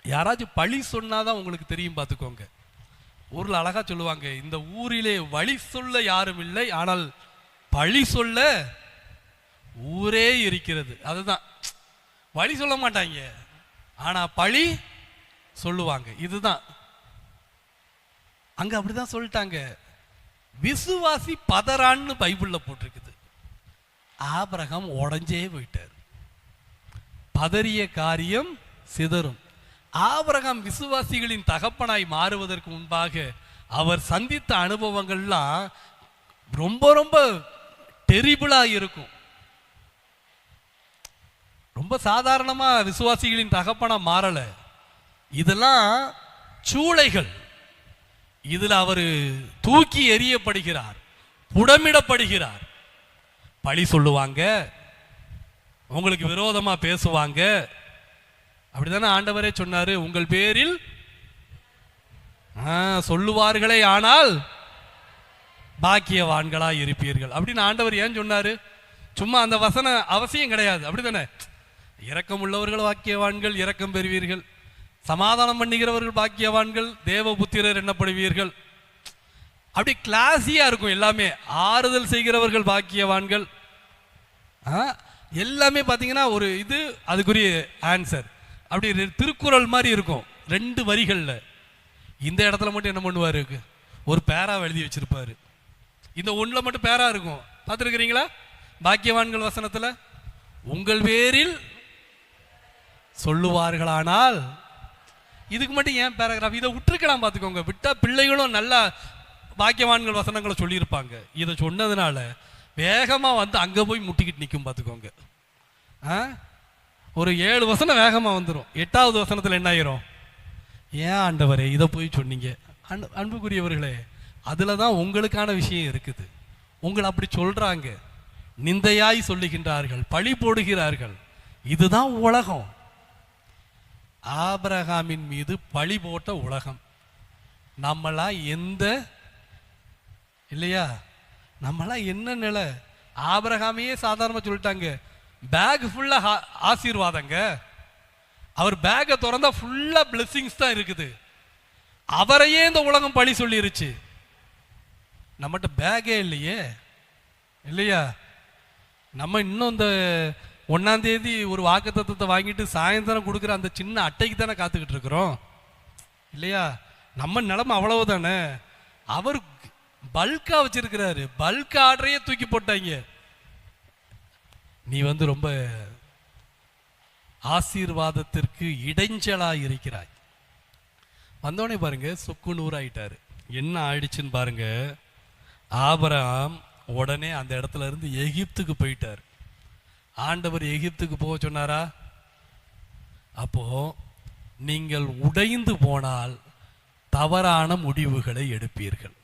யாராச்சும் பழி சொன்னாதான் உங்களுக்கு தெரியும் பார்த்துக்கோங்க. ஊர்ல அழகா சொல்லுவாங்க, இந்த ஊரிலே வழி சொல்ல யாரும் இல்லை, ஆனால் பழி சொல்ல ஊரே இருக்கிறது. அதுதான், வழி சொல்ல மாட்டாங்க, ஆனா பழி சொல்லுவாங்க. இதுதான் அங்க அப்படிதான் சொல்லிட்டாங்க. விசுவாசி பதறான்னு பைபிள்ல போட்டிருக்குது. ஆபிரகாம் உடஞ்சே போயிட்டார். பதறிய காரியம் சிதறும். ஆபிரகாம் விசுவாசிகளின் தகப்பனாய் மாறுவதற்கு முன்பாக அவர் சந்தித்த அனுபவங்கள்லாம் ரொம்ப ரொம்ப டெரிபிளா இருக்கும். ரொம்ப சாதாரணமா விசுவாசிகளின் தகப்பனா மாறல. இதெல்லாம் சூளைகள். இதுல அவர் தூக்கி எறியப்படுகிறார், புடமிடப்படுகிறார். பழி சொல்லுவாங்க, உங்களுக்கு விரோதமா பேசுவாங்க. அப்படித்தானே ஆண்டவரே சொன்னாரு, உங்கள் பேரில் சொல்லுவார்களே ஆனால் பாக்கியவான்களா இருப்பீர்கள் அப்படின்னு ஆண்டவர் ஏன் சொன்னாரு? சும்மா அந்த வசன அவசியம் கிடையாது. அப்படித்தானே? இரக்கம் உள்ளவர்கள் பாக்கியவான்கள், இரக்கம் பெறுவீர்கள். சமாதானம் பண்ணுகிறவர்கள் பாக்கியவான்கள், தேவபுத்திரர் என்னப்படுவீர்கள். அப்படி கிளாஸியா இருக்கும் எல்லாமே. ஆறுதல் செய்கிறவர்கள் பாக்கியவான்கள். எல்லாமே பார்த்தீங்கன்னா ஒரு இது அதுக்குரிய ஆன்சர். அப்படி திருக்குறள் மாதிரி இருக்கும் 2 வரிகள்ல. இந்த இடத்துல மட்டும் என்ன பண்ணுவாரு, ஒரு பேரா எழுதி வச்சிருப்பாரு. இந்த ஒண்ணுல மட்டும் பேரா இருக்கும். பார்த்துருக்கிறீங்களா? பாக்கியவான்கள் வசனத்துல உங்கள் பேரில் சொல்லுவார்களானால், இதுக்கு மட்டும் ஏன் பேராகிராஃப்? இதை விட்டுருக்கலாம். பார்த்துக்கோங்க. விட்டா பிள்ளைகளும் நல்லா பாக்கியவான்கள் வசனங்களை சொல்லியிருப்பாங்க. இதை சொன்னதுனால வேகமா வந்து அங்க போய் முட்டிக்கிட்டு நிற்கும். பார்த்துக்கோங்க. ஒரு 7 வசனம் வேகமா வந்துடும். 8வது வசனத்துல என்ன ஆயிரும்? ஏன் ஆண்டவரே இதை போய் சொன்னீங்க? அன்புக்குரியவர்களே, அதுல தான் உங்களுக்கான விஷயம் இருக்குது. உங்களை அப்படி சொல்றாங்க, நிந்தையாய் சொல்லுகின்றார்கள், பழி போடுகிறார்கள். இதுதான் உலகம். ஆபிரகாமின் மீது பழி போட்ட உலகம். நம்மளாம் எந்த இல்லையா? நம்மளாம் என்ன நிலை? ஆபிரகாமையே சாதாரணமா சொல்லிட்டாங்க, பேக் ஃபுல்லா ஆசீர்வாதங்க. அவர் பேக்கை திறந்தா ஃபுல்லா பிளெஸிங்ஸ் தான் இருக்குது. அவரையே இந்த உலகம் பழி சொல்லிருச்சு. நம்மகிட்ட பேக்கே இல்லையே, இல்லையா? நம்ம இன்னும் இந்த 1ஆம் தேதி ஒரு வாக்குத்தத்தத்தை வாங்கிட்டு சாயந்தரம் கொடுக்குற அந்த சின்ன அட்டைக்கு தானே காத்துக்கிட்டு இருக்கிறோம், இல்லையா? நம்ம நிலைமை அவ்வளவு தானே. அவர் பல்கா வச்சிருக்கிறாரு. பல்க் ஆர்டரையே தூக்கி போட்டாங்க. நீ வந்து ரொம்ப ஆசீர்வாதத்திற்கு இடைஞ்சலா இருக்கிறாய். வந்தோடனே பாருங்க, சொக்கு நூறாயிட்டாரு. என்ன ஆயிடுச்சுன்னு பாருங்க. ஆபிரகாம் உடனே அந்த இடத்துல இருந்து எகிப்துக்கு போயிட்டார். ஆண்டவர் எகிப்துக்கு போக சொன்னாரா? அப்போ நீங்கள் உடைந்து போனால் தவறான முடிவுகளை எடுப்பீர்கள்.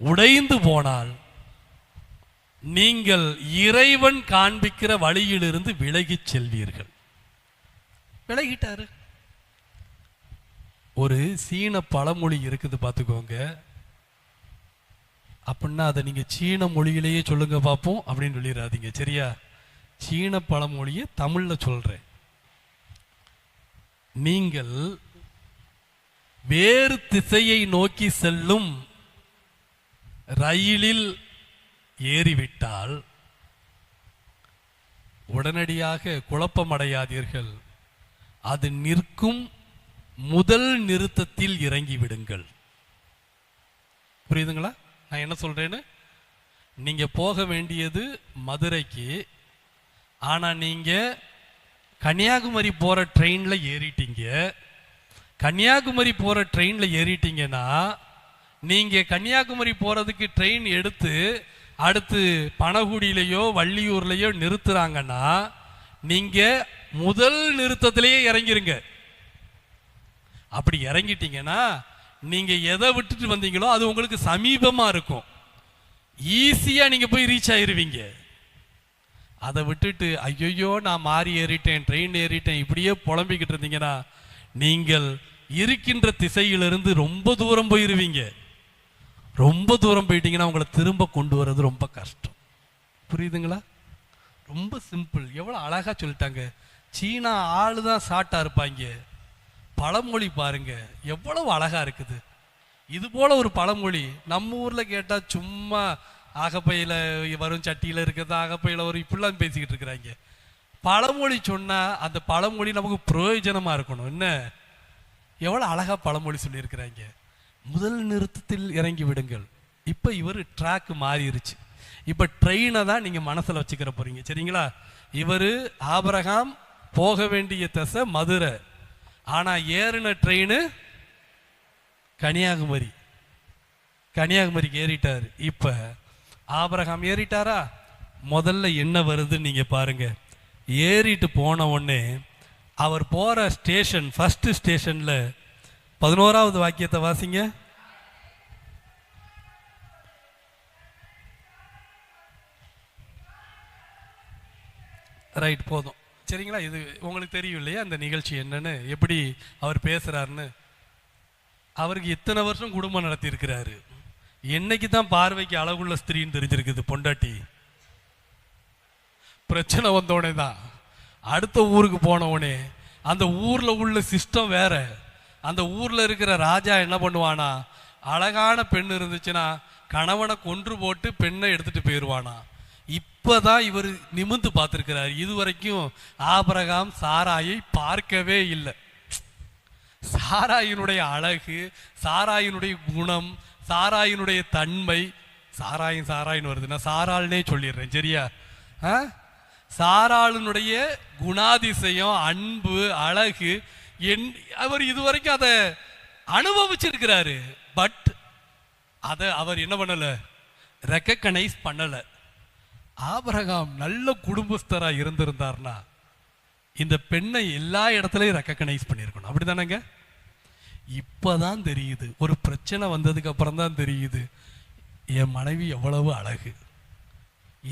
உடைந்து போனால் நீங்கள் இறைவன் காண்பிக்கிற வழியிலிருந்து விலகி செல்வீர்கள். விலகிட்டாரு. ஒரு சீன பழமொழி இருக்குது, பார்த்துக்கோங்க. அப்படின்னா அதை நீங்க சீன மொழியிலேயே சொல்லுங்க பார்ப்போம் அப்படின்னு சொல்லிடாதீங்க, சரியா? சீன பழமொழியை தமிழ்ல சொல்றேன். நீங்கள் வேறு திசையை நோக்கி செல்லும் ரயிலில் ஏறிவிட்டால் உடனடியாக குழப்பமடையாதீர்கள். அது நிற்கும் முதல் நிறுத்தத்தில் இறங்கி விடுங்கள். புரியுதுங்களா நான் என்ன சொல்றேன்னு? நீங்க போக வேண்டியது மதுரைக்கு, ஆனா நீங்க கன்னியாகுமரி போற ட்ரெயின்ல ஏறிட்டீங்க. கன்னியாகுமரி போற ட்ரெயின்ல ஏறிட்டீங்கன்னா நீங்க கன்னியாகுமரி போறதுக்கு ட்ரெயின் எடுத்து அடுத்து பனகுடியிலையோ வள்ளியூர்லையோ நிறுத்துறாங்கன்னா நீங்க முதல் நிறுத்தத்திலேயே இறங்கிருங்க. அப்படி இறங்கிட்டீங்கன்னா நீங்க எதை விட்டுட்டு வந்தீங்களோ அது உங்களுக்கு சமீபமா இருக்கும். ஈஸியா நீங்க போய் ரீச் ஆயிருவீங்க. அதை விட்டுட்டு ஐயோ நான் மாறி ஏறிட்டேன், ட்ரெயின் ஏறிட்டேன், இப்படியே புலம்பிக்கிட்டு இருந்தீங்கன்னா நீங்கள் இருக்கின்ற திசையிலிருந்து ரொம்ப தூரம் போயிருவீங்க. ரொம்ப தூரம் போயிட்டீங்கன்னா உங்களை திரும்ப கொண்டு வர்றது ரொம்ப கஷ்டம். புரியுதுங்களா? ரொம்ப சிம்பிள். எவ்வளவு அழகா சொல்லிட்டாங்க. சீனா ஆளுதான் ஷார்ட்டா இருப்பாங்க. பழமொழி பாருங்க எவ்வளவு அழகா இருக்குது. இது போல ஒரு பழமொழி நம்ம ஊர்ல கேட்டா சும்மா அகப்பையில வரும், சட்டியில இருக்கிறது அகப்பையில வரும், இப்படிலாம் பேசிக்கிட்டு இருக்கிறாங்க. பழமொழி சொன்னா அந்த பழமொழி நமக்கு பிரயோஜனமா இருக்கணும். என்ன எவ்வளவு அழகா பழமொழி சொல்லியிருக்கிறாங்க. முதல் நிறுத்தத்தில் இறங்கி விடுங்கள். இப்போ இவர் ட்ராக் மாறிடுச்சு. இப்போ ட்ரெயினை தான் நீங்கள் மனசில் வச்சுக்கிற போறீங்க, சரிங்களா? இவர் ஆபிரகாம் போக வேண்டிய திசை மதுரை, ஆனால் ஏறின ட்ரெயின் கன்னியாகுமரிக்கு ஏறிட்டார். இப்போ ஆபிரகாம் ஏறிட்டாரா? முதல்ல என்ன வருதுன்னு நீங்கள் பாருங்க. ஏறிட்டு போன உடனே அவர் போகிற ஸ்டேஷன், ஃபர்ஸ்ட் ஸ்டேஷனில் 11வது வாக்கியத்தை வாசிங்க. ரைட், போதும், சரிங்களா? இது உங்களுக்கு தெரியும் இல்லையா அந்த நிகழ்ச்சி என்னன்னு, எப்படி அவர் பேசுறாருன்னு. அவருக்கு இத்தனை வருஷம் குடும்பம் நடத்தி இருக்கிறாரு. என்னைக்கு தான் பார்வைக்கு அழகுள்ள ஸ்திரீன்னு தெரிஞ்சிருக்குது பொண்டாட்டி? பிரச்சனை வந்தோடனே தான். அடுத்த ஊருக்கு போனவுடனே அந்த ஊரில் உள்ள சிஸ்டம் வேற. அந்த ஊரில் இருக்கிற ராஜா என்ன பண்ணுவானா, அழகான பெண் இருந்துச்சுன்னா கணவனை கொன்று போட்டு பெண்ணை எடுத்துட்டு போயிடுவானா. இப்போதான் இவர் நிமிந்து பார்த்துருக்கிறார். இதுவரைக்கும் ஆபிரகாம் சாராயை பார்க்கவே இல்லை. சாராயினுடைய அழகு, சாராயினுடைய குணம், சாராயினுடைய தன்மை, சாராயின்னு வருது, நான் சாராள்னே சொல்லிடுறேன், சரியா? சாராளுடைய குணாதிசயம், அன்பு, அழகு அவர் இதுவரைக்கும் அதை அனுபவிச்சிருக்கிறாரு. பட் அதை அவர் என்ன பண்ணல, ரெக்கக்னைஸ் பண்ணல. ஆபிரகாம் நல்ல குடும்பஸ்தரா இருந்திருந்தார்னா இந்த பெண்ணை எல்லா இடத்துலையும் ரெக்கக்னைஸ் பண்ணியிருக்கணும், அப்படிதானங்க? இப்பதான் தெரியுது, ஒரு பிரச்சனை வந்ததுக்கு அப்புறம் தான் தெரியுது என் மனைவி எவ்வளவு அழகு.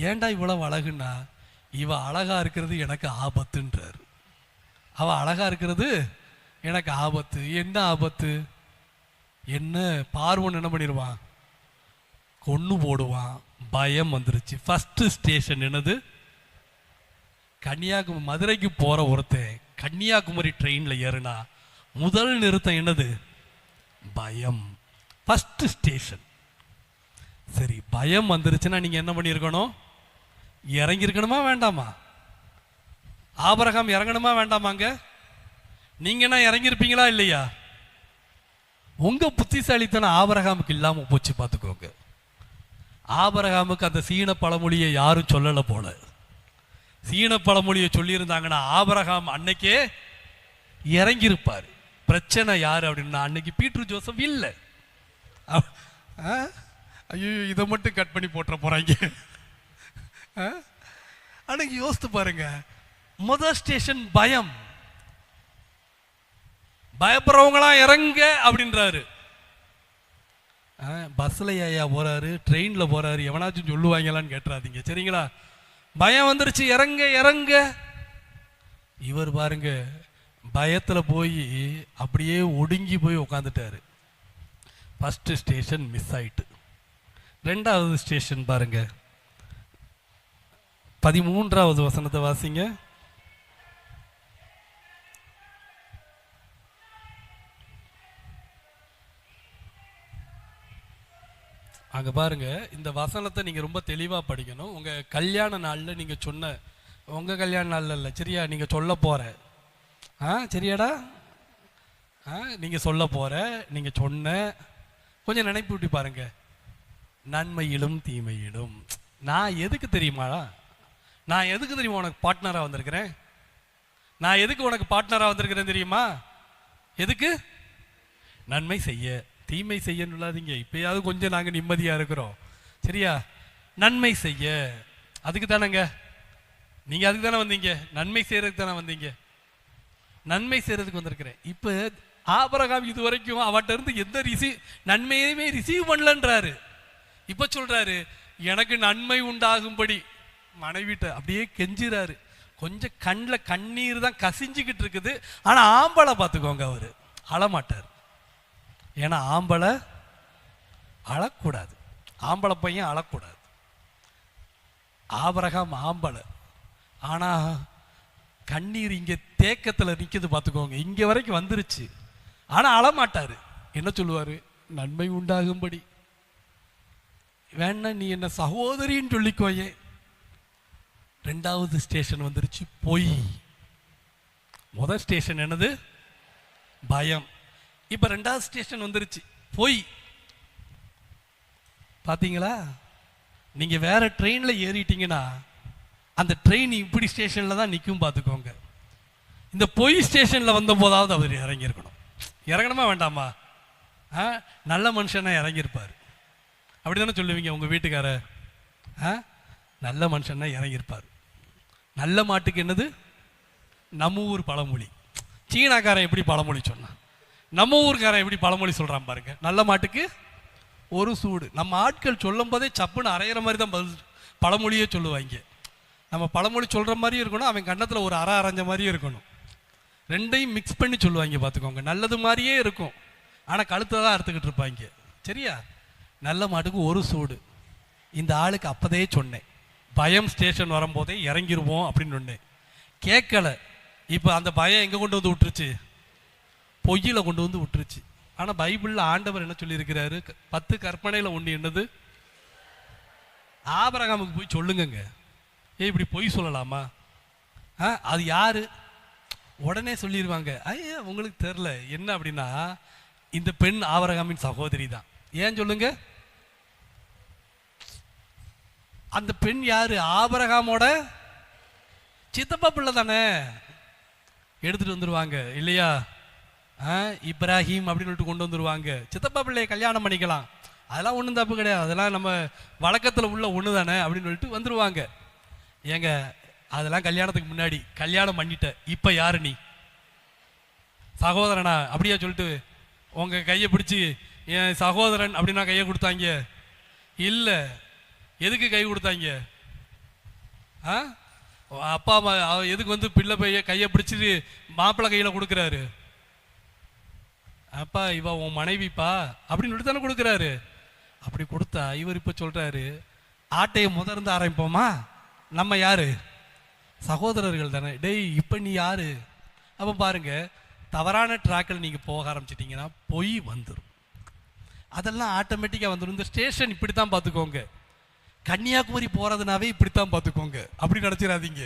ஏண்டா இவ்வளவு அழகுன்னா, இவ அழகா இருக்கிறது எனக்கு ஆபத்துன்றார். அவ அழகா இருக்கிறது எனக்கு ஆபத்து. என்ன ஆபத்து? என்ன பார்வன் என்ன பண்ணிடுவான், கொன்னு போடுவான். பயம் வந்துருச்சு. ஃபர்ஸ்ட் ஸ்டேஷன் என்னது? கன்னியாகுமரி. மதுரைக்கு போற ஒருத்தன் கன்னியாகுமரி ட்ரெயின்ல ஏறுனா முதல் நிறுத்தம் என்னது? பயம். First station. சரி, பயம் வந்துருச்சுன்னா நீங்க என்ன பண்ணிருக்கணும்? இறங்கி இருக்கணுமா வேண்டாமா? ஆபிரகாம் இறங்கணுமா வேண்டாமாங்க? நீங்க என்ன இறங்கியிருப்பீங்களா இல்லையா? உங்க புத்திசாலித்தனம் ஆபிரகாமுக்கு இல்லாம போச்சு, பார்த்துக்கோங்க. ஆபிரகாமுக்கு அந்த சீன பழமொழியை யாரும் சொல்லல போல. சீன பழமொழியை சொல்லியிருந்தாங்கன்னா ஆபிரகாம் அன்னைக்கே இறங்கியிருப்பார். பிரச்சனை யாரு அப்படின்னா அன்னைக்கு பீட்டர் ஜோசப் இல்லை. ஐயோ, இதை மட்டும் கட் பண்ணி போட்டுற போறாங்க. அன்னைக்கு யோசித்து பாருங்க. முதல் ஸ்டேஷன் பயம். பயப்படுறவங்களா இறங்க அப்படின்றாரு. பஸ்ல ஐயா போறாரு, ட்ரெயின்ல போறாரு, எவனாச்சும் சொல்லுவாங்களான்னு கேட்டுறாதீங்க, சரிங்களா? பயம் வந்துருச்சு, இறங்க இறங்க. இவர் பாருங்க பயத்துல போய் அப்படியே ஒடுங்கி போய் உட்காந்துட்டாரு. ஃபர்ஸ்ட் ஸ்டேஷன் மிஸ் ஆயிட்டு. ரெண்டாவது ஸ்டேஷன் பாருங்க, 13வது வசனத்தை வாசிங்க. அங்க பாருங்க, இந்த வசனத்தை நீங்க ரொம்ப தெளிவா படிக்கணும். உங்க கல்யாண நாள்ல நீங்க சொன்ன, உங்க கல்யாண நாள்ல இல்ல, சரியா? நீங்க சொல்ல போற, சரியாடா? நீங்க சொல்ல போற, நீங்க சொன்ன, கொஞ்சம் நினைப்பு விட்டு பாருங்க. நன்மையிலும் தீமையிலும். நான் எதுக்கு தெரியுமாடா? நான் எதுக்கு தெரியுமா உனக்கு பார்ட்னரா வந்திருக்கிறேன்? நான் எதுக்கு உனக்கு பார்ட்னரா வந்திருக்கிறேன் தெரியுமா? எதுக்கு? நன்மை செய்ய, தீமை செய்யன்னு இல்லாதீங்க. இப்பயாவது கொஞ்சம் நாங்கள் நிம்மதியா இருக்கிறோம், சரியா? நன்மை செய்ய, அதுக்கு தானேங்க நீங்க அதுக்கு தானே வந்தீங்க. நன்மை செய்யறதுக்கு தானே வந்தீங்க. நன்மை செய்யறதுக்கு வந்திருக்கிறேன். இப்ப ஆபிரகாம் இது வரைக்கும் அவட்ட இருந்து எந்த நன்மையுமே ரிசீவ் பண்ணலன்றாரு. இப்ப சொல்றாரு எனக்கு நன்மை உண்டாகும்படி. மனைவிட்ட அப்படியே கெஞ்சுறாரு. கொஞ்சம் கண்ணில் கண்ணீர் தான் கசிஞ்சுக்கிட்டு இருக்குது. ஆனா ஆம்பளை பார்த்துக்கோங்க, அவரு அழமாட்டார். ஏன்னா ஆம்பளை அழக்கூடாது, ஆம்பளை பையன் அழக்கூடாது. ஆபிரகாம் ஆம்பளை, ஆனா கண்ணீர் இங்க தேக்கத்துல நிக்குது, பார்த்துக்கோங்க. இங்க வரைக்கும் வந்துருச்சு, ஆனா அழமாட்டாரு. என்ன சொல்லுவாரு? நன்மை உண்டாகும்படி. வேணா நீ என்ன சகோதரின்னு சொல்லிக்கோயே. ரெண்டாவது ஸ்டேஷன் வந்துருச்சு, பொய். முதல் ஸ்டேஷன் என்னது? பயம். இப்ப ரெண்டாவது ஸ்டேஷன் வந்துருச்சு, பொய். பார்த்தீங்களா? நீங்க வேற ட்ரெயின்ல ஏறிட்டீங்கன்னா அந்த ட்ரெயின் இப்படி ஸ்டேஷன்ல தான் நிற்கும். பார்த்துக்கோங்க. இந்த பொய் ஸ்டேஷன்ல வந்த போதாவது அவர் இறங்கியிருக்கணும். இறங்கணுமா வேண்டாமா? நல்ல மனுஷனா இறங்கியிருப்பார். அப்படி தானே சொல்லுவீங்க உங்க வீட்டுக்கார? நல்ல மனுஷன்னா இறங்கியிருப்பார். நல்ல மாட்டுக்கு என்னது? நம்ம ஊர் பழமொழி. சீனாக்காரன் எப்படி பழமொழி சொன்னான், நம்ம ஊருக்காரன் எப்படி பழமொழி சொல்றான் பாருங்க. நல்ல மாட்டுக்கு ஒரு சூடு. நம்ம ஆட்கள் சொல்லும் போதே சப்புன்னு அரைகிற மாதிரி தான் பழமொழியே சொல்லுவாங்க. நம்ம பழமொழி சொல்ற மாதிரியும் இருக்கணும், அவன் கண்ணத்தில் ஒரு அரைஞ்ச மாதிரியும் இருக்கணும். ரெண்டையும் மிக்ஸ் பண்ணி சொல்லுவாங்க. பார்த்துக்கோங்க. நல்லது மாதிரியே இருக்கும், ஆனால் கழுத்தை தான் அறுத்துக்கிட்டு இருப்பாங்க. சரியா? நல்ல மாட்டுக்கு ஒரு சூடு. இந்த ஆளுக்கு அப்போதே சொன்னேன், பயம் ஸ்டேஷன் வரும்போதே இறங்கிருவோம் அப்படின்னு சொன்னேன். கேட்கல. இப்போ அந்த பயம் எங்கே கொண்டு வந்து விட்டுருச்சு? பொய்யில கொண்டு வந்து விட்டுருச்சு. ஆனால் பைபிளில் ஆண்டவர் என்ன சொல்லியிருக்கிறாரு? 10 கற்பனையில் ஒன்று என்னது? ஆபிரகாமுக்கு போய் சொல்லுங்க, இப்படி பொய் சொல்லலாமா? அது யாரு? உடனே சொல்லிடுவாங்க, ஐயா உங்களுக்கு தெரில என்ன அப்படின்னா, இந்த பெண் ஆபிரகாமின் சகோதரி தான். ஏன் சொல்லுங்க? அந்த பெண் யாரு? ஆபிரகாமோட சித்தப்பா பிள்ளை தானே. எடுத்துட்டு வந்துருவாங்க இல்லையா? இப்ராஹிம் அப்படின்னு கொண்டு வந்துருவாங்க. சித்தப்பா பிள்ளையை கல்யாணம் பண்ணிக்கலாம், அதெல்லாம் ஒன்றும் தப்பு கிடையாது, அதெல்லாம் நம்ம வழக்கத்தில் உள்ள ஒன்று தானே அப்படின்னு சொல்லிட்டு வந்துருவாங்க. ஏங்க அதெல்லாம் கல்யாணத்துக்கு முன்னாடி. கல்யாணம் பண்ணிட்ட, இப்போ யாரு நீ? சகோதரனா? அப்படியா சொல்லிட்டு உங்க கையை பிடிச்சி என் சகோதரன் அப்படின்னா கையை கொடுத்தாங்க? இல்லை. எதுக்கு கை கொடுத்தாங்க? அப்பா அம்மா எதுக்கு வந்து பிள்ளை பைய கையை பிடிச்சிட்டு மாப்பிள்ளை கையில் கொடுக்குறாரு? அப்பா இவ உன் மனைவிப்பா அப்படின்னு சொல்லிட்டு தானே கொடுக்குறாரு. அப்படி கொடுத்தா இவர் இப்போ சொல்றாரு, ஆட்டையை முதர்ந்து ஆரம்பிப்போமா? நம்ம யாரு? சகோதரர்கள் தானே. டேய் இப்போ நீ யாரு? அப்போ பாருங்க, தவறான ட்ராக்கில் நீங்கள் போக ஆரம்பிச்சிட்டிங்கன்னா பொய் வந்துடும். அதெல்லாம் ஆட்டோமேட்டிக்காக வந்துடும். இந்த ஸ்டேஷன் இப்படி தான் பார்த்துக்கோங்க. கன்னியாகுமரி போகிறதுனாவே இப்படித்தான் பார்த்துக்கோங்க. அப்படி நினச்சிடாதீங்க,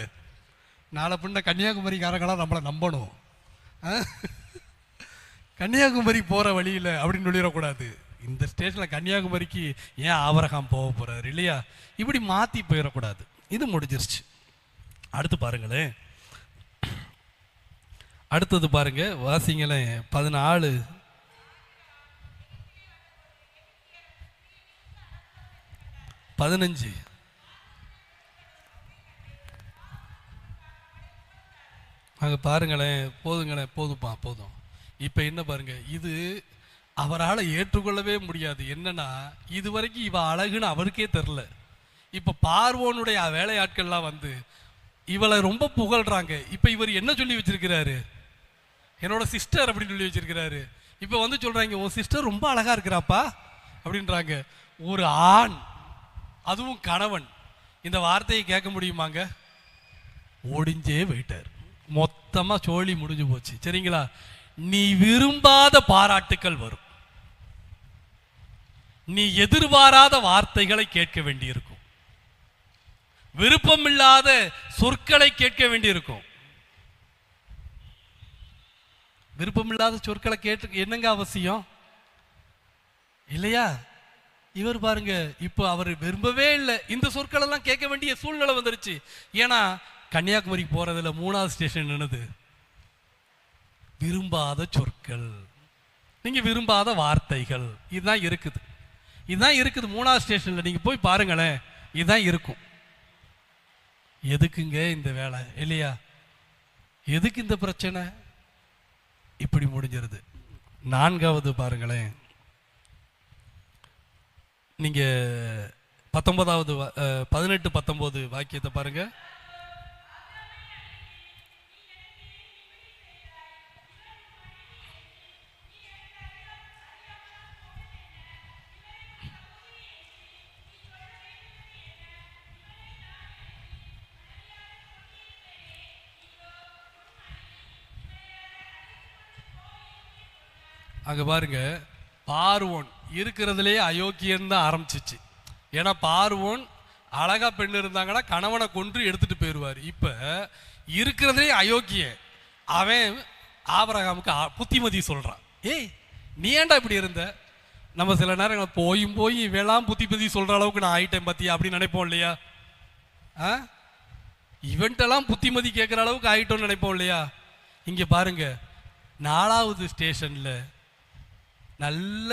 நாளை பின்ன கன்னியாகுமரிக்காரங்களாம் நம்மளை நம்பணும். கன்னியாகுமரி போகிற வழியில் அப்படின்னு சொல்லிடக்கூடாது. இந்த ஸ்டேஷனில் கன்னியாகுமரிக்கு ஏன் ஆபிரகாம் போக போகிறாரு இல்லையா? இப்படி மாற்றி போயிடக்கூடாது. இது முடிஞ்சிருச்சு. அடுத்து பாருங்களேன், அடுத்தது பாருங்க, வாசிங்களேன் 14. அங்கே பாருங்களேன். போதுங்களேன், போதும். இப்போ என்ன பாருங்க, இது அவரால் ஏற்றுக்கொள்ளவே முடியாது. என்னன்னா, இது வரைக்கும் இவ அழகுன்னு அவருக்கே தெரில. இப்போ பார்வோனுடைய வேலையாட்கள்லாம் வந்து இவளை ரொம்ப புகழ்றாங்க. இப்போ இவர் என்ன சொல்லி வச்சிருக்கிறாரு? என்னோட சிஸ்டர் அப்படின்னு சொல்லி வச்சிருக்கிறாரு. இப்போ வந்து சொல்றாங்க, உன் சிஸ்டர் ரொம்ப அழகா இருக்கிறாப்பா அப்படின்றாங்க. ஒரு ஆண், அதுவும் கணவன், இந்த வார்த்தையை கேட்க முடியுமாங்க? ஓடிஞ்சே போயிட்டார். மொத்தமா சோழி முடிஞ்சு போச்சு. சரிங்களா? நீ விரும்பாத பாராட்டுக்கள் வரும், நீ எதிர்பாராத வார்த்தைகளை கேட்க வேண்டியிருக்கும், விருப்பமில்லாத சொற்களை கேட்க வேண்டியிருக்கும். விருப்பமில்லாத சொற்களை கேட்டு என்னங்க அவசியம் இல்லையா? இவர் பாருங்க, இப்போ அவர் விரும்பவே இல்லை, இந்த சொற்கள் எல்லாம் கேட்க வேண்டிய சூழ்நிலை வந்துருச்சு. ஏன்னா கன்னியாகுமரிக்கு போறதுல 3வது ஸ்டேஷன் என்னது? விரும்பாத சொற்கள், நீங்க விரும்பாத வார்த்தைகள். இதுதான் இருக்குது, 3வது ஸ்டேஷன்ல நீங்க போய் பாருங்களேன், இதுதான் இருக்கும். எதுக்குங்க இந்த வேலை இல்லையா? எதுக்கு இந்த பிரச்சனை? இப்படி முடிஞ்சிருது. 4வது பாருங்களேன், நீங்க 19வது 18-19 வாக்கியத்தை பாருங்க. அங்க பாருங்க, பார்வோன் இருக்கிறதுலே அயோக்கியன் தான் ஆரம்பிச்சிச்சு. ஏன்னா பார்வோன் அழகா பெண் இருந்தாங்கன்னா கணவனை கொன்று எடுத்துட்டு போயிடுவார். இப்ப இருக்கிறதுலே அயோக்கியன் அவன் ஆபிரகாமுக்கு புத்திமதி சொல்றான். ஏய் நீ ஏன்டா இப்படி இருந்த? நம்ம சில நேரம் போயும் போய் இவெல்லாம் புத்தி சொல்ற அளவுக்கு நான் ஆயிட்டேன் பத்தியா அப்படின்னு நினைப்போம் இல்லையா? இவன்ட்டெல்லாம் புத்திமதி கேட்குற அளவுக்கு ஆயிட்டோம்னு நினைப்போம் இல்லையா? இங்க பாருங்க, 4வது ஸ்டேஷன்ல நல்ல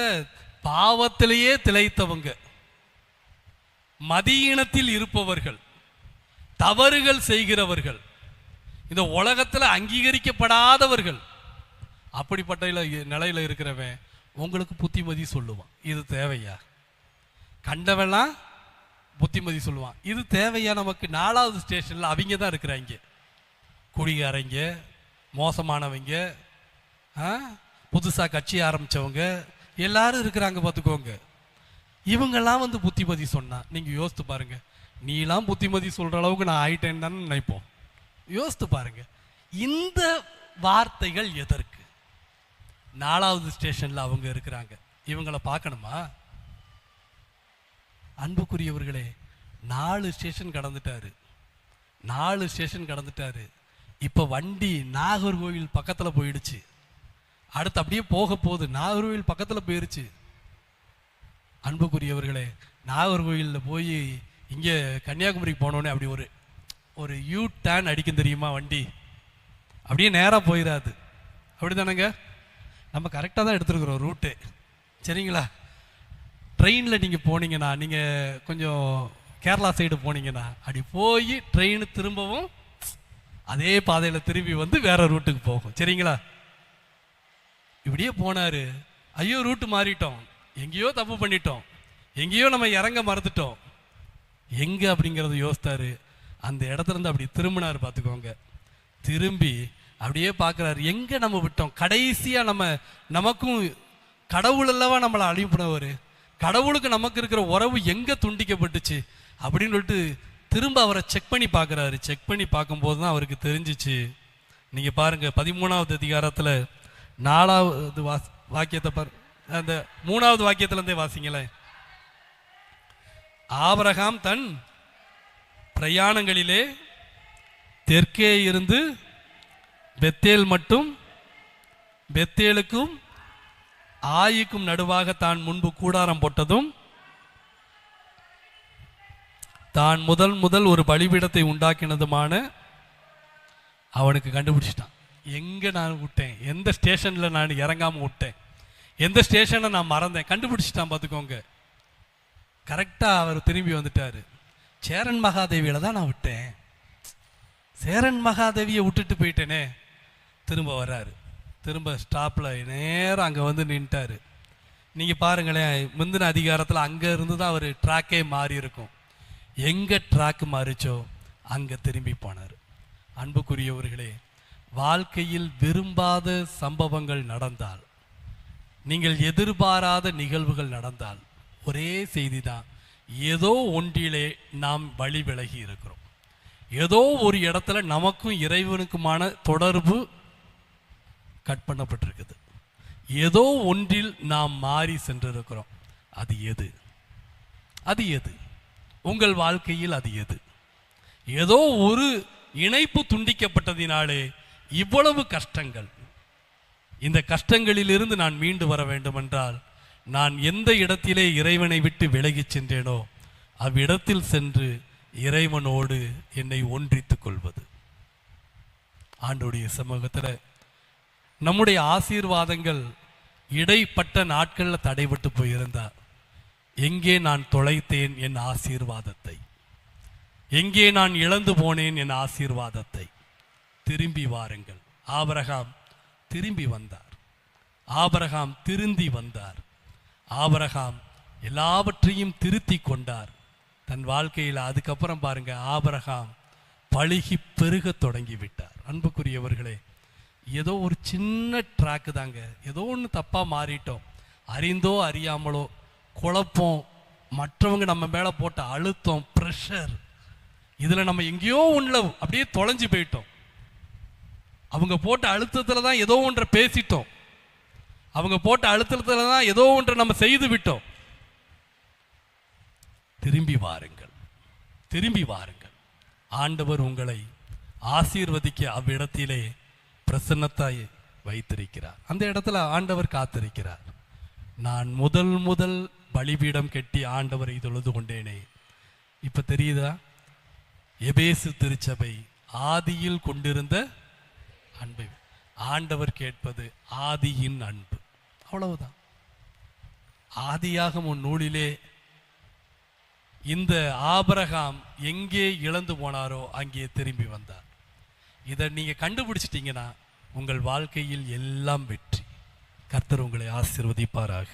பாவத்திலேயே திளைத்தவங்க, மதியினத்தில் இருப்பவர்கள், தவறுகள் செய்கிறவர்கள், இந்த உலகத்துல அங்கீகரிக்கப்படாதவர்கள், அப்படிப்பட்ட நிலையில இருக்கிறவன் உங்களுக்கு புத்திமதி சொல்லுவான். இது தேவையா? கண்டவெல்லாம் புத்திமதி சொல்லுவான். இது தேவையா நமக்கு? 4வது ஸ்டேஷன்ல அவங்க தான் இருக்கிறாங்க. குடிகாரங்க, மோசமானவங்க, புதுசா கட்சி ஆரம்பிச்சவங்க எல்லாரும் இருக்கிறாங்க பார்த்துக்கோங்க. இவங்கெல்லாம் வந்து புத்திமதி சொன்னா நீங்க யோசித்து பாருங்க. நீலாம் புத்திமதி சொல்ற அளவுக்கு நான் ஆயிட்டேன்னு தானே நினைப்போம். யோசித்து பாருங்க, இந்த வார்த்தைகள் எதற்கு? 4வது ஸ்டேஷன்ல அவங்க இருக்கிறாங்க. இவங்களை பார்க்கணுமா? அன்புக்குரியவர்களே, 4 ஸ்டேஷன் கடந்துட்டாரு. 4 ஸ்டேஷன் கடந்துட்டாரு. இப்ப வண்டி நாகர்கோவில் பக்கத்துல போயிடுச்சு. அடுத்து அப்படியே போக போகுது, நாகர்கோவில் பக்கத்துல போயிருச்சு. அன்புக்குரியவர்களே, நாகர்கோவிலில் போய் இங்கே கன்னியாகுமரி போனோடனே அப்படி ஒரு யூ டர்ன் அடிக்கும் தெரியுமா வண்டி? அப்படியே நேராக போயிடாது. அப்படி தானேங்க? நம்ம கரெக்டாக தான் எடுத்துருக்குறோம் ரூட்டு, சரிங்களா? ட்ரெயினில் நீங்கள் போனீங்கன்னா, நீங்கள் கொஞ்சம் கேரளா சைடு போனீங்கன்னா அப்படி போய் ட்ரெயின் திரும்பவும் அதே பாதையில் திரும்பி வந்து வேற ரூட்டுக்கு போகும், சரிங்களா? இப்படியே போனார். ஐயோ ரூட்டு மாறிட்டோம், எங்கேயோ தப்பு பண்ணிட்டோம், எங்கேயோ நம்ம இறங்க மறந்துட்டோம். எங்கே அப்படிங்கிறத யோசித்தாரு. அந்த இடத்துல இருந்து அப்படி திரும்பினார் பார்த்துக்கோங்க. திரும்பி அப்படியே பார்க்குறாரு, எங்கே நம்ம விட்டோம்? கடைசியாக நமக்கும் கடவுள் அல்லவா நம்மளை அனுப்பினவர், கடவுளுக்கு நமக்கு இருக்கிற உறவு எங்கே துண்டிக்கப்பட்டுச்சு அப்படின்னு சொல்லிட்டு திரும்ப அவரை செக் பண்ணி பார்க்குறாரு. செக் பண்ணி பார்க்கும்போது தான் அவருக்கு தெரிஞ்சிச்சு. நீங்கள் பாருங்கள், 13வது அதிகாரத்தில் 4வது வாக்கியத்தை பாரு, அந்த 3வது வாக்கியத்திலிருந்தே வாசிங்களேன். ஆபிரகாம் தன் பிரயாணங்களிலே தெற்கே இருந்து பெத்தேல் மட்டும், பெத்தேலுக்கும் ஆயிக்கும் நடுவாக தான் முன்பு கூடாரம் போட்டதும், தான் முதல் ஒரு பலிபீடத்தை உண்டாக்கினதுமான அவனுக்கு கண்டுபிடிச்சிட்டான். எங்க நான் விட்டேன், எந்த ஸ்டேஷன்ல நான் இறங்காம விட்டேன், எந்த ஸ்டேஷனை நான் மறந்தேன், கண்டுபிடிச்சிட்டான் பார்த்துக்கோங்க. கரெக்டா அவர் திரும்பி வந்துட்டாரு. சேரன் மகாதேவியில தான் நான் விட்டேன், சேரன் மகாதேவியை விட்டுட்டு போயிட்டேனே. திரும்ப வர்றாரு, திரும்ப ஸ்டாப்ல நேரம் அங்கே வந்து நின்ட்டாரு. நீங்கள் பாருங்களேன், முந்தின அதிகாரத்தில் அங்கே இருந்து தான் அவர் ட்ராக்கே மாறி இருக்கும். எங்கே ட்ராக் மாறிச்சோ அங்கே திரும்பி போனார். அன்புக்குரியவர்களே, வாழ்க்கையில் விரும்பாத சம்பவங்கள் நடந்தால், நீங்கள் எதிர்பாராத நிகழ்வுகள் நடந்தால் ஒரே செய்தி தான், ஏதோ ஒன்றிலே நாம் வழி விலகி இருக்கிறோம். ஏதோ ஒரு இடத்துல நமக்கும் இறைவனுக்குமான தொடர்பு கட் பண்ணப்பட்டிருக்குது. ஏதோ ஒன்றில் நாம் மாறி சென்றிருக்கிறோம். அது எது? அது எது? உங்கள் வாழ்க்கையில் அது எது? ஏதோ ஒரு இணைப்பு துண்டிக்கப்பட்டதினாலே இவ்வளவு கஷ்டங்கள். இந்த கஷ்டங்களிலிருந்து நான் மீண்டு வர வேண்டும் என்றால், நான் எந்த இடத்திலே இறைவனை விட்டு விலகிச் சென்றேனோ அவ்விடத்தில் சென்று இறைவனோடு என்னை ஒன்றித்துக் கொள்வது. ஆண்டோடைய சமூகத்தில் நம்முடைய ஆசீர்வாதங்கள் இடைப்பட்ட நாட்களில் தடைபட்டு போயிருந்தார். எங்கே நான் தொலைத்தேன் என் ஆசீர்வாதத்தை, எங்கே நான் இழந்து போனேன் என் ஆசீர்வாதத்தை? திரும்பி வாருங்கள். ஆபிரகாம் திரும்பி வந்தார், ஆபிரகாம் திருந்தி வந்தார், ஆபிரகாம் எல்லாவற்றையும் திருத்தி கொண்டார் தன் வாழ்க்கையில். அதுக்கப்புறம் பாருங்க, ஆபிரகாம் பழுகி பெருக தொடங்கி விட்டார். அன்புக்குரியவர்களே, ஏதோ ஒரு சின்ன ட்ராக்கு தாங்க, ஏதோ ஒன்று தப்பாக மாறிட்டோம், அறிந்தோ அறியாமலோ குழப்பம், மற்றவங்க நம்ம மேலே போட்ட அழுத்தம், ப்ரெஷர், இதில் நம்ம எங்கேயோ ஒன்றில் அப்படியே தொலைஞ்சு போயிட்டோம். அவங்க போட்ட அழுத்தத்தில் தான் ஏதோ ஒன்றை பேசிட்டோம், அவங்க போட்ட அழுத்தத்தில் தான் ஏதோ ஒன்றை நம்ம செய்து விட்டோம். திரும்பி வாருங்கள், திரும்பி வாருங்கள். ஆண்டவர் உங்களை ஆசீர்வதிக்க அவ்விடத்திலே பிரசன்னத்தாய் வைத்திருக்கிறார். அந்த இடத்துல ஆண்டவர் காத்திருக்கிறார். நான் முதல் முதல் பலிபீடம் கட்டி ஆண்டவரை தொழுது கொண்டேனே. இப்ப தெரியுதா? எபேசு திருச்சபை ஆதியில் கொண்டிருந்த அன்பை ஆண்டவர் கேட்பது ஆதியின் அன்பு. அவ்வளவுதான். ஆதியாகமம் நூலிலே இந்த ஆபிரகாம் எங்கே இழந்து போனாரோ அங்கே திரும்பி வந்தார். இதை நீங்க கண்டுபிடிச்சிட்டீங்கன்னா உங்கள் வாழ்க்கையில் எல்லாம் வெற்றி. கர்த்தர் உங்களை ஆசீர்வதிப்பாராக.